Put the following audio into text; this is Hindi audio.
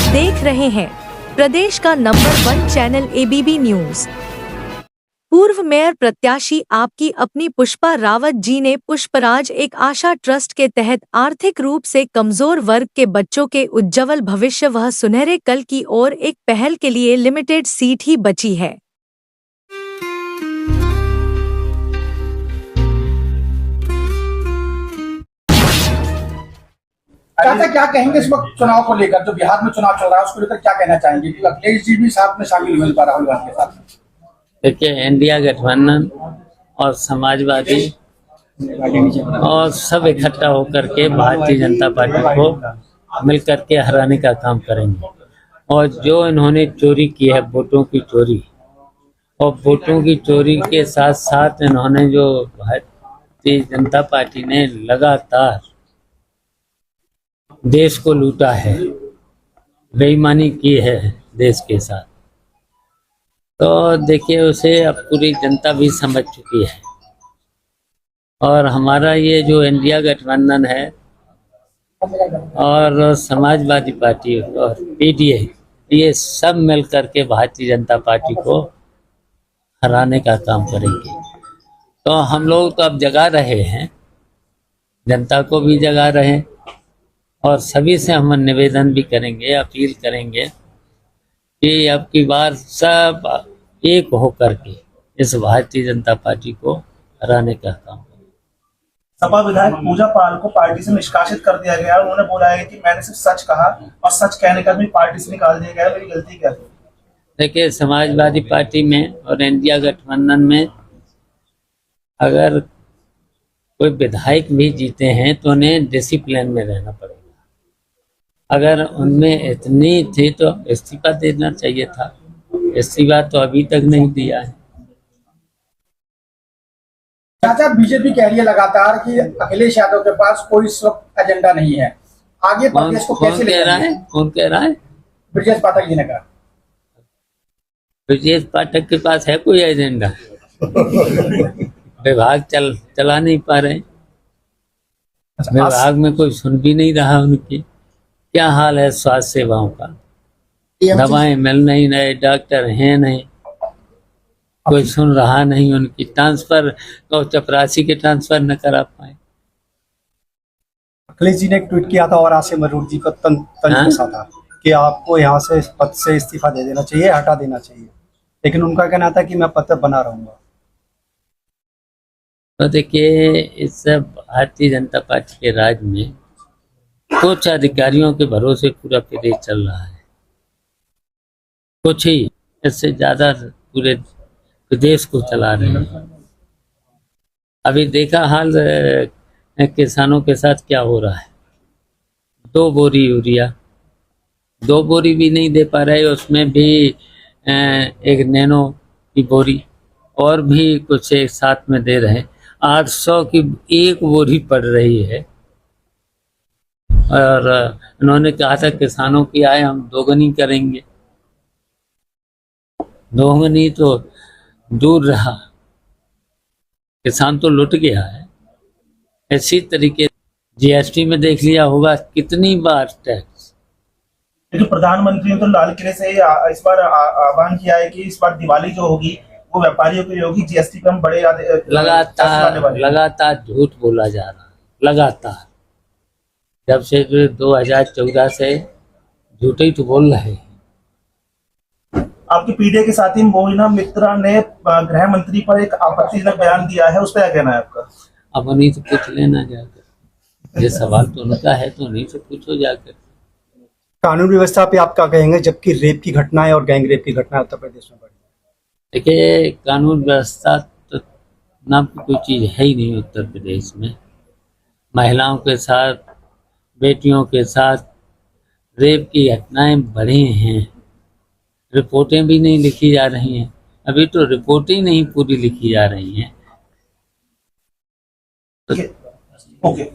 देख रहे हैं प्रदेश का नंबर 1 चैनल एबीपी न्यूज। पूर्व मेयर प्रत्याशी आपकी अपनी पुष्पा रावत जी ने पुष्पराज एक आशा ट्रस्ट के तहत आर्थिक रूप से कमजोर वर्ग के बच्चों के उज्ज्वल भविष्य व सुनहरे कल की ओर एक पहल के लिए लिमिटेड सीट ही बची है। चाचा क्या कहेंगे इस वक्त चुनाव को लेकर, जो बिहार में चुनाव चल रहा है उसको लेकर क्या कहना चाहेंगे? क्योंकि अखिलेश जी भी साथ में शामिल हुए राहुल गांधी के साथ। देखिए, इंडिया गठबंधन और समाजवादी और सब इकट्ठा होकर के भारतीय जनता पार्टी को मिल करके हराने का काम करेंगे। और जो इन्होंने चोरी की है, वोटों की चोरी, और वोटों की चोरी के साथ साथ इन्होंने जो भारतीय जनता पार्टी ने लगातार देश को लूटा है, बेईमानी की है देश के साथ, तो देखिए उसे अब पूरी जनता भी समझ चुकी है। और हमारा ये जो इंडिया गठबंधन है और समाजवादी पार्टी और पीडीए, ये सब मिल करके भारतीय जनता पार्टी को हराने का काम करेंगे। तो हम लोग तो अब जगा रहे हैं, जनता को भी जगा रहे हैं, और सभी से हम निवेदन भी करेंगे, अपील करेंगे कि अब की बार सब एक होकर के इस भारतीय जनता पार्टी को हराने का काम करें। सपा विधायक पूजा पाल को पार्टी से निष्कासित कर दिया गया। उन्होंने बोला है कि मैंने सिर्फ सच कहा और सच कहने का भी पार्टी से निकाल दिया गया। मेरी गलती क्या थी? देखिए, समाजवादी पार्टी में और इंडिया गठबंधन में अगर कोई विधायक भी जीते हैं तो उन्हें डिसिप्लिन में रहना पड़ेगा। अगर उनमें इतनी थी तो इस्तीफा देना चाहिए था। इस्तीफा तो अभी तक नहीं दिया है। चाचा, बीजेपी कह रही है लगातार कि अखिलेश यादव के पास कोई इस वक्त एजेंडा नहीं है, आगे प्रदेश को कैसे ले जाएंगे? कौन कह रहा है? ब्रजेश पाठक जी ने कहा। ब्रजेश पाठक के पास है कोई एजेंडा? विभाग चला नहीं पा रहे। विभाग में कोई सुन भी नहीं रहा। उनकी क्या हाल है स्वास्थ्य सेवाओं का? दवाएं मिल नहीं रहे, डॉक्टर हैं नहीं, कोई सुन रहा नहीं। उनकी ट्रांसफर तो चपरासी के ट्रांसफर न करा पाए। अखिलेश जी ने एक ट्वीट किया था और आसिम मरूर जी को तंज था कि आपको यहाँ से पद से इस्तीफा दे देना चाहिए, हटा देना चाहिए, लेकिन उनका कहना था कि मैं पद पर बना रहूंगा। तो देखिए, इस भारतीय जनता पार्टी के राज में कुछ अधिकारियों के भरोसे पूरा प्रदेश चल रहा है, कुछ ही, इससे ज्यादा पूरे प्रदेश को चला रहे हैं। अभी देखा हाल किसानों के साथ क्या हो रहा है। 2 बोरी यूरिया, 2 बोरी भी नहीं दे पा रहे, उसमें भी एक नैनो की बोरी और भी कुछ एक साथ में दे रहे हैं। 800 की एक बोरी पड़ रही है। और उन्होंने कहा था किसानों की आय हम दोगुनी करेंगे। दोगुनी तो दूर रहा, किसान तो लुट गया है। इसी तरीके जीएसटी में देख लिया होगा कितनी बार टैक्स। लेकिन प्रधानमंत्री ने तो लाल किले से इस बार आह्वान किया है कि इस बार दिवाली जो होगी वो व्यापारियों की होगी, जीएसटी पे हम बड़े लगातार झूठ बोला जा रहा है। लगातार जब से 2014 से झूठे ही तो बोल रहे हैं। आपके पीडीए के साथी मोहिना मित्रा ने गृह मंत्री पर एक आपत्तिजनक बयान दिया है, उस पर क्या कहना है आपका? अब उन्हीं से पूछ लेना जाकर, ये सवाल तो उनका है तो उन्हीं से पूछो जाकर। कानून व्यवस्था पे आप क्या कहेंगे, जबकि रेप की घटनाएं और गैंग रेप की घटनाएं उत्तर प्रदेश में बढ़ी? देखिए, कानून व्यवस्था तो नाम की कोई चीज है ही नहीं उत्तर प्रदेश में। महिलाओं के साथ, बेटियों के साथ रेप की घटनाएं बढ़ी हैं। रिपोर्टें भी नहीं लिखी जा रही हैं। अभी तो रिपोर्टें नहीं पूरी लिखी जा रही हैं। ओके।